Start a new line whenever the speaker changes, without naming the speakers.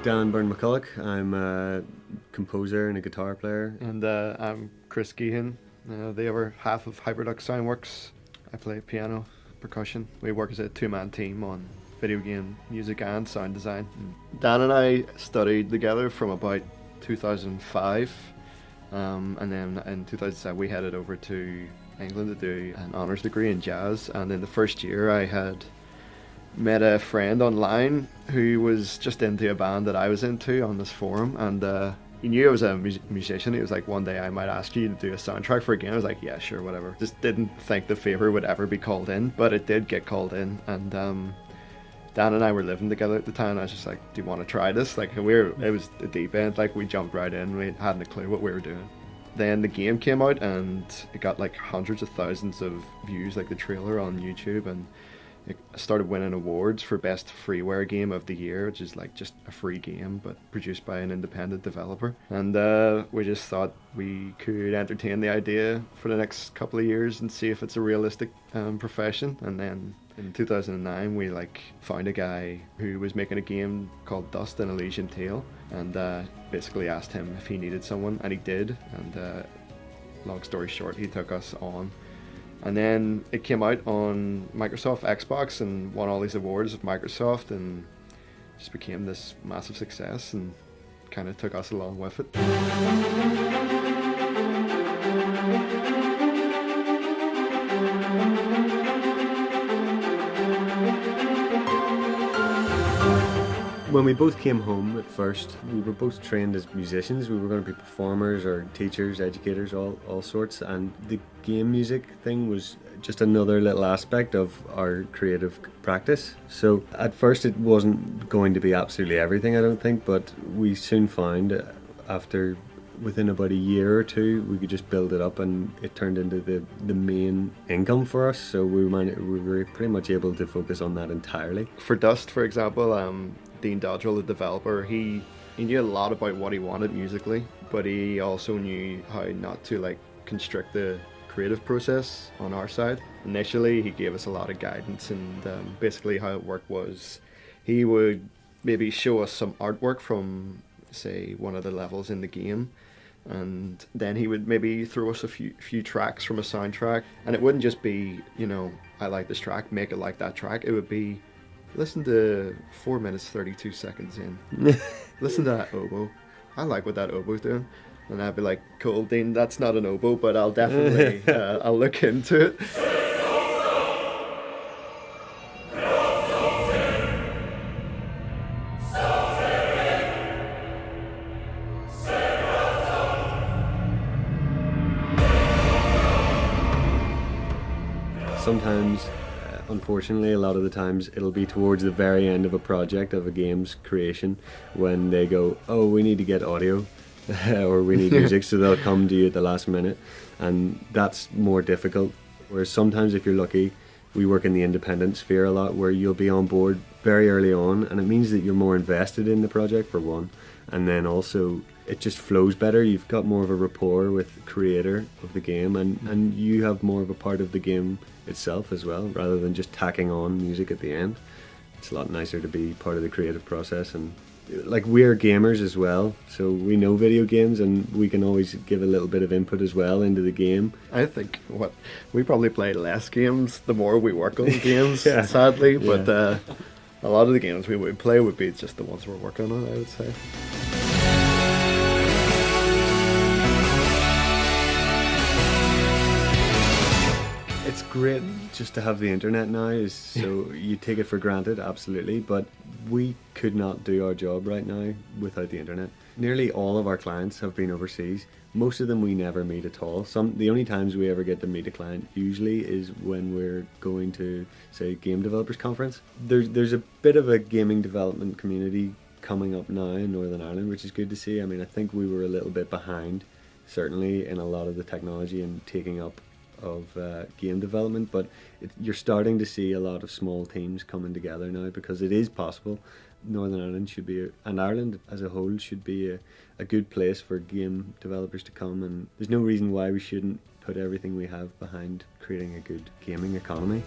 Dan byrne-mccullough. I'm a composer and a guitar player.
And I'm Chris Geehan, the other half of Hyperduck Soundworks. I play piano, percussion. We work as a two-man team on video game music and sound design. Dan and I studied together from about 2005, and then in 2007 we headed over to England to do an honours degree in jazz. And in the first year I had met a friend online who was just into a band that I was into on this forum, and he knew I was a musician. He was like, one day I might ask you to do a soundtrack for a game. I was like, yeah, sure, whatever. Just didn't think the favour would ever be called in, but it did get called in. And Dan and I were living together at the time. I was just like, do you want to try this? Like, it was the deep end. Like, we jumped right in. We hadn't a clue what we were doing. Then the game came out and it got like hundreds of thousands of views, like the trailer on YouTube, and it started winning awards for best freeware game of the year, which is like just a free game but produced by an independent developer. And we just thought we could entertain the idea for the next couple of years and see if it's a realistic profession. And then in 2009 we found a guy who was making a game called Dust: An Elysian Tale, and basically asked him if he needed someone, and he did. And long story short, he took us on. And then it came out on Microsoft Xbox and won all these awards of Microsoft, and just became this massive success and kind of took us along with it.
When we both came home at first, we were both trained as musicians. We were going to be performers or teachers, educators, all sorts. And the game music thing was just another little aspect of our creative practice. So at first it wasn't going to be absolutely everything, I don't think, but we soon found within about a year or two, we could just build it up, and it turned into the main income for us. So we were pretty much able to focus on that entirely.
For Dust, for example, Dean Dodrell, the developer, he knew a lot about what he wanted musically, but he also knew how not to constrict the creative process on our side. Initially, he gave us a lot of guidance, and basically how it worked was he would maybe show us some artwork from, say, one of the levels in the game, and then he would maybe throw us a few tracks from a soundtrack, and it wouldn't just be, I like this track, make it like that track. It would be, listen to 4 minutes 32 seconds in. Listen to that oboe. I like what that oboe's doing. And I'd be like, cool, Dean, that's not an oboe, but I'll definitely I'll look into it.
Sometimes, unfortunately, a lot of the times it'll be towards the very end of a project, of a game's creation, when they go, oh, we need to get audio or we need music, so they'll come to you at the last minute, and that's more difficult. Whereas sometimes, if you're lucky, we work in the independent sphere a lot, where you'll be on board very early on, and it means that you're more invested in the project, for one, and then also it just flows better. You've got more of a rapport with the creator of the game, and you have more of a part of the game itself as well, rather than just tacking on music at the end. It's a lot nicer to be part of the creative process, and we're gamers as well, so we know video games, and we can always give a little bit of input as well into the game.
I think we probably play less games the more we work on games, sadly, but a lot of the games we would play would be just the ones we're working on, I would say.
It's great just to have the internet now, so you take it for granted, absolutely, but we could not do our job right now without the internet. Nearly all of our clients have been overseas. Most of them we never meet at all. The only times we ever get to meet a client usually is when we're going to, say, Game Developers Conference. There's a bit of a gaming development community coming up now in Northern Ireland, which is good to see. I mean, I think we were a little bit behind, certainly, in a lot of the technology and taking up of game development, but you're starting to see a lot of small teams coming together now, because it is possible. Northern Ireland should be, and Ireland as a whole, should be a good place for game developers to come, and there's no reason why we shouldn't put everything we have behind creating a good gaming economy.